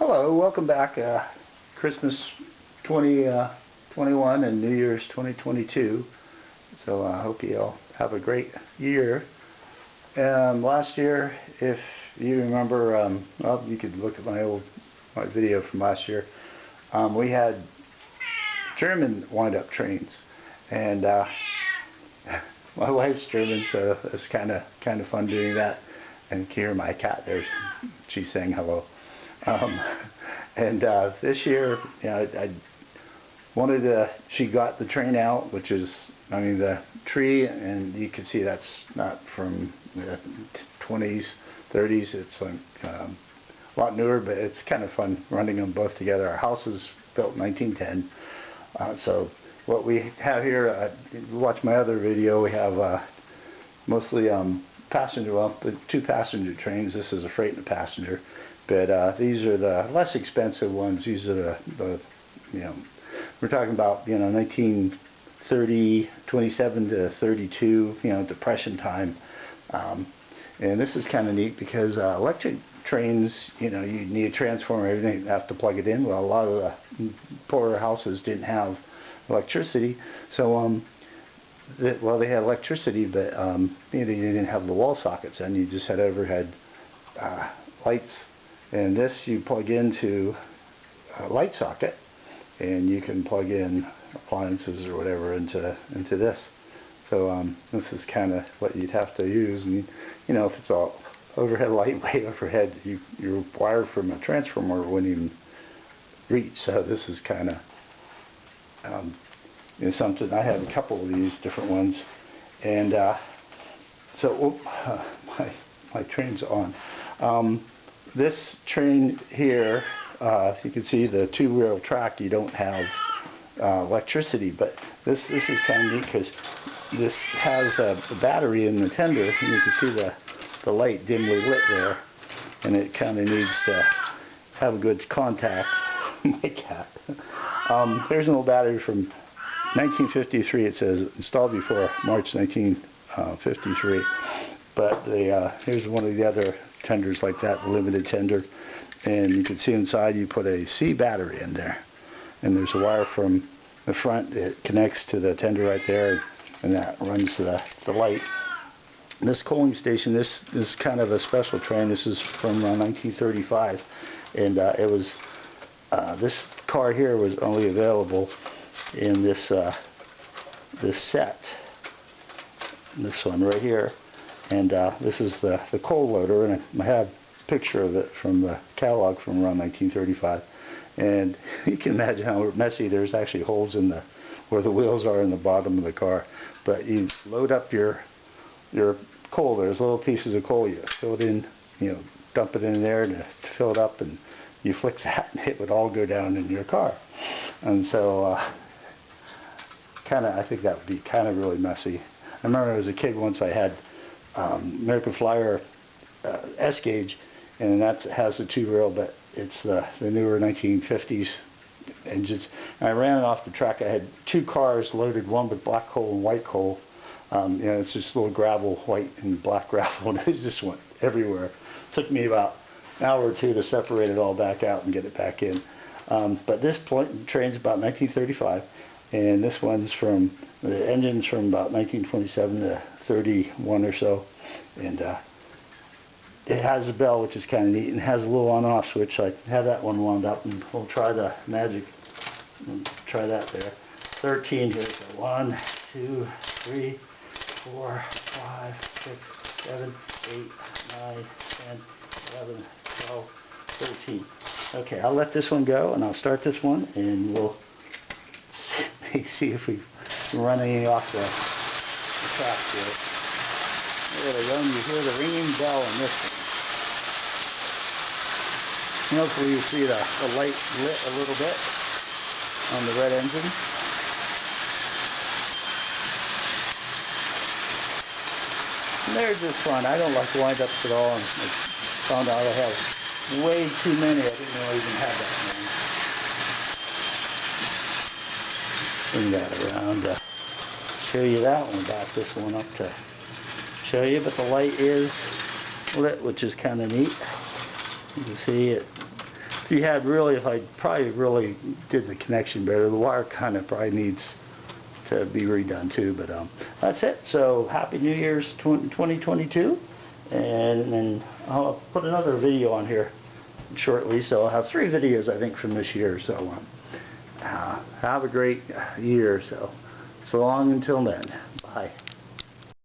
Hello, welcome back. Christmas 2021 and New Year's 2022. So I hope you all have a great year. Last year, if you remember, well, you could look at my video from last year. We had German wind-up trains, and my wife's German, so it's kind of fun doing that. And here, my cat there, she's saying hello. This year, I wanted to, she got the train out, which is, the tree, and you can see that's not from the 20s, 30s. It's like a lot newer, but it's kind of fun running them both together. Our house is built in 1910. So what we have here, watch my other video, we have mostly passenger, well, two passenger trains. This is a freight and a passenger. But these are the less expensive ones. These are the we're talking about, 1930, 27 to 32, Depression time. And this is kind of neat because electric trains, you need a transformer, everything, you have to plug it in. Well, a lot of the poorer houses didn't have electricity. So, they had electricity, but you didn't have the wall sockets, and you just had overhead lights. And this you plug into a light socket, and you can plug in appliances or whatever into this. So this is kind of what you'd have to use. And if it's all overhead light, way overhead, your wire from a transformer wouldn't even reach. So this is kind of something. I have a couple of these different ones, and so my train's on. This train here, you can see the two-wheel track, you don't have electricity, but this is kind of neat because this has a battery in the tender, and you can see the light dimly lit there, and it kind of needs to have a good contact. My cat. Here's an old battery from 1953. It says installed before March 1953, but here's one of the other tenders like that, the limited tender, and you can see inside you put a C battery in there, and there's a wire from the front that connects to the tender right there, and that runs the light. And this coaling station, this is kind of a special train. This is from 1935, and it was this car here was only available in this set, this one right here. And this is the coal loader, and I have a picture of it from the catalog from around 1935. And you can imagine how messy. There's actually holes in where the wheels are in the bottom of the car. But you load up your coal. There's little pieces of coal. You fill it in, dump it in there to fill it up, and you flick that, and it would all go down in your car. And so, I think that would be kind of really messy. I remember as a kid once I had American Flyer S gauge, and that has a two-wheel, but it's the newer 1950s engines. And I ran it off the track. I had two cars loaded, one with black coal and white coal. It's just little gravel, white and black gravel, and it just went everywhere. It took me about an hour or two to separate it all back out and get it back in. But this train's about 1935, and this one's the engine's from about 1927 to 31 or so, and it has a bell, which is kind of neat, and has a little on-off switch. I have that one wound up, and we'll try the magic. Try that there. 13 here. So 1, 2, 3, 4, 5, 6, 7, 8, 9, 10, 11, 12, 13. Okay, I'll let this one go, and I'll start this one, and we'll see if we can run any off the track here. There we go, and you hear the ringing bell on this one. And hopefully you see the light lit a little bit on the red engine. And they're just fun. I don't like wind-ups at all, and I found out I have way too many. I didn't know I even had that many. Bring that around to show you that one. Back this one up to show you, but the light is lit, which is kind of neat. You can see it you had really, if I probably really did the connection better, the wire kind of probably needs to be redone too, but that's it. So happy New Year's 2022, and I'll put another video on here shortly, so I'll have 3 videos I think from this year. So have a great year. So long until then, bye.